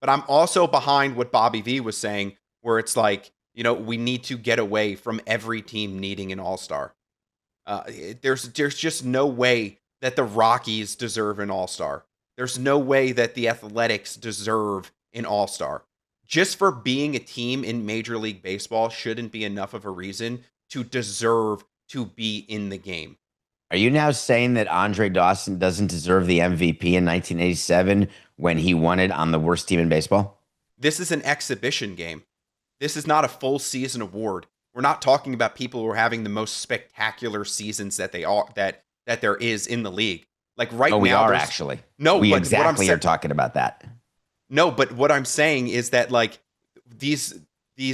But I'm also behind what Bobby V was saying, where it's like, we need to get away from every team needing an all-star. There's just no way that the Rockies deserve an all-star. There's no way that the Athletics deserve an all-star. Just for being a team in Major League Baseball shouldn't be enough of a reason to deserve to be in the game. Are you now saying that Andre Dawson doesn't deserve the MVP in 1987 when he won it on the worst team in baseball? This is an exhibition game. This is not a full season award. We're not talking about people who are having the most spectacular seasons that they are that there is in the league. Like right Oh, now, we are actually. No, We but what I'm exactly are talking about that. no, but what I'm saying is that like these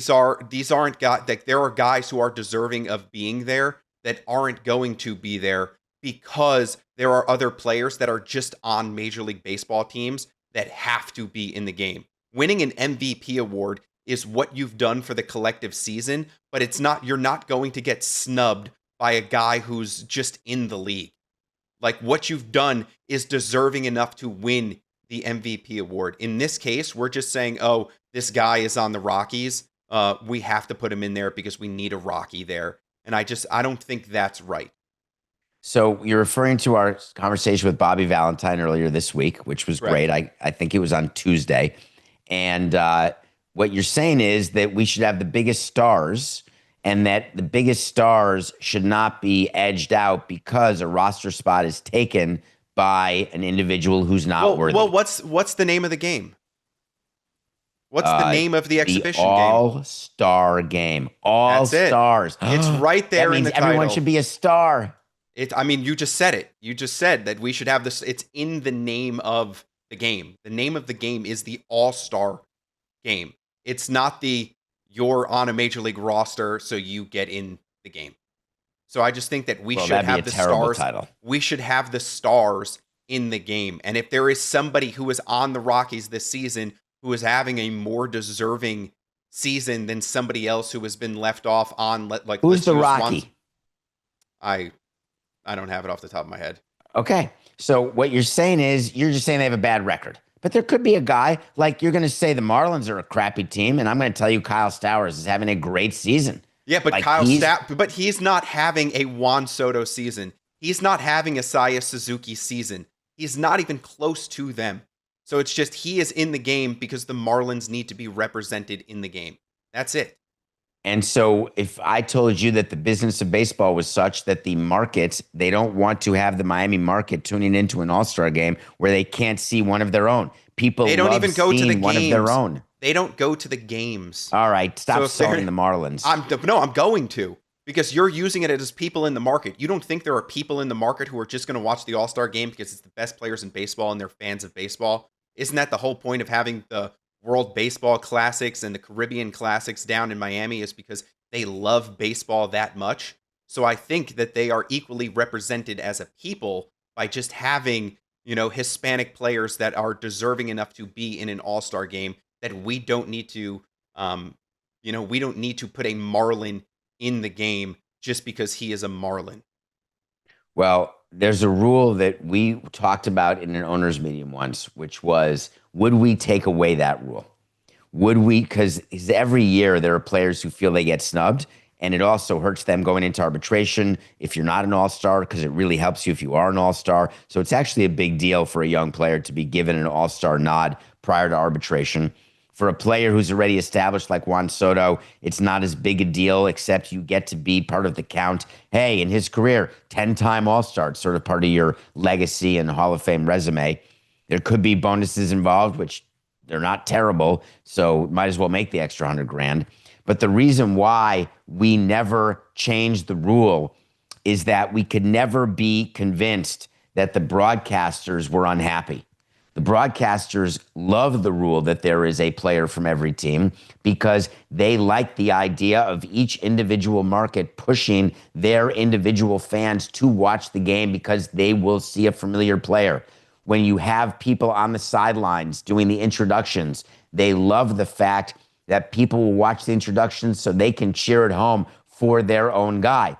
aren't guys, like there are guys who are deserving of being there that aren't going to be there because there are other players that are just on Major League Baseball teams that have to be in the game. Winning an MVP award is what you've done for the collective season, but you're not going to get snubbed by a guy who's just in the league. Like what you've done is deserving enough to win the MVP award. In this case, we're just saying, oh, this guy is on the Rockies. We have to put him in there because we need a Rocky there. And I don't think that's right. So you're referring to our conversation with Bobby Valentine earlier this week, which was Correct. great. I think it was on Tuesday. And what you're saying is that we should have the biggest stars and that the biggest stars should not be edged out because a roster spot is taken by an individual who's not worthy. Well, what's the name of the game? What's the name of the exhibition the game? All-Star Game. All That's it. stars. It's right there that in means the everyone title. should be a star. I mean, you just said it. You just said that we should have this. It's in the name of the game. The name of the game is the All-Star Game. It's not you're on a Major League roster, so you get in the game. So I just think that we should have the stars. Title. We should have the stars in the game. And if there is somebody who is on the Rockies this season who is having a more deserving season than somebody else who has been left off on like who's the Rocky? I don't have it off the top of my head. Okay. So what you're saying is you're just saying they have a bad record. But there could be a guy, like you're going to say the Marlins are a crappy team, and I'm going to tell you Kyle Stowers is having a great season. Yeah, but but he's not having a Juan Soto season. He's not having a Seiya Suzuki season. He's not even close to them. So it's just he is in the game because the Marlins need to be represented in the game. That's it. And so if I told you that the business of baseball was such that the markets, they don't want to have the Miami market tuning into an All-Star game where they can't see one of their own. People they don't love even go to the games. One of their own. They don't go to the games. All right, stop selling the Marlins. I'm going to because you're using it as people in the market. You don't think there are people in the market who are just going to watch the All-Star game because it's the best players in baseball and they're fans of baseball? Isn't that the whole point of having the World Baseball Classics and the Caribbean Classics down in Miami is because they love baseball that much? So I think that they are equally represented as a people by just having, Hispanic players that are deserving enough to be in an All-Star game that we don't need to, we don't need to put a Marlin in the game just because he is a Marlin. Well, there's a rule that we talked about in an owners meeting once, which was, would we take away that rule? Would we? Because every year there are players who feel they get snubbed, and it also hurts them going into arbitration if you're not an all-star, because it really helps you if you are an all-star. So it's actually a big deal for a young player to be given an all-star nod prior to arbitration. For a player who's already established like Juan Soto, it's not as big a deal, except you get to be part of the count. Hey, in his career, 10-time All-Star, it's sort of part of your legacy and Hall of Fame resume. There could be bonuses involved, which they're not terrible, so might as well make the extra $100,000. But the reason why we never changed the rule is that we could never be convinced that the broadcasters were unhappy. The broadcasters love the rule that there is a player from every team because they like the idea of each individual market pushing their individual fans to watch the game because they will see a familiar player. When you have people on the sidelines doing the introductions, they love the fact that people will watch the introductions so they can cheer at home for their own guy.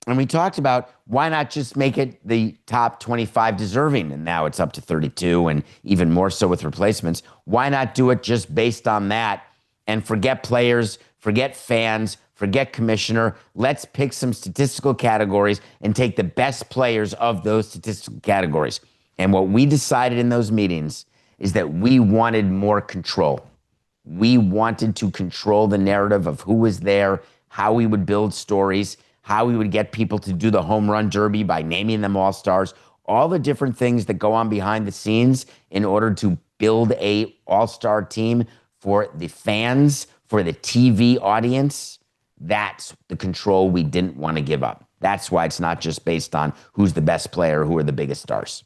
And we talked about why not just make it the top 25 deserving? And now it's up to 32 and even more so with replacements. Why not do it just based on that and forget players, forget fans, forget commissioner? Let's pick some statistical categories and take the best players of those statistical categories. And what we decided in those meetings is that we wanted more control. We wanted to control the narrative of who was there, how we would build stories, how we would get people to do the home run derby by naming them all-stars, all the different things that go on behind the scenes in order to build a all-star team for the fans, for the TV audience. That's the control we didn't want to give up. That's why it's not just based on who's the best player, who are the biggest stars.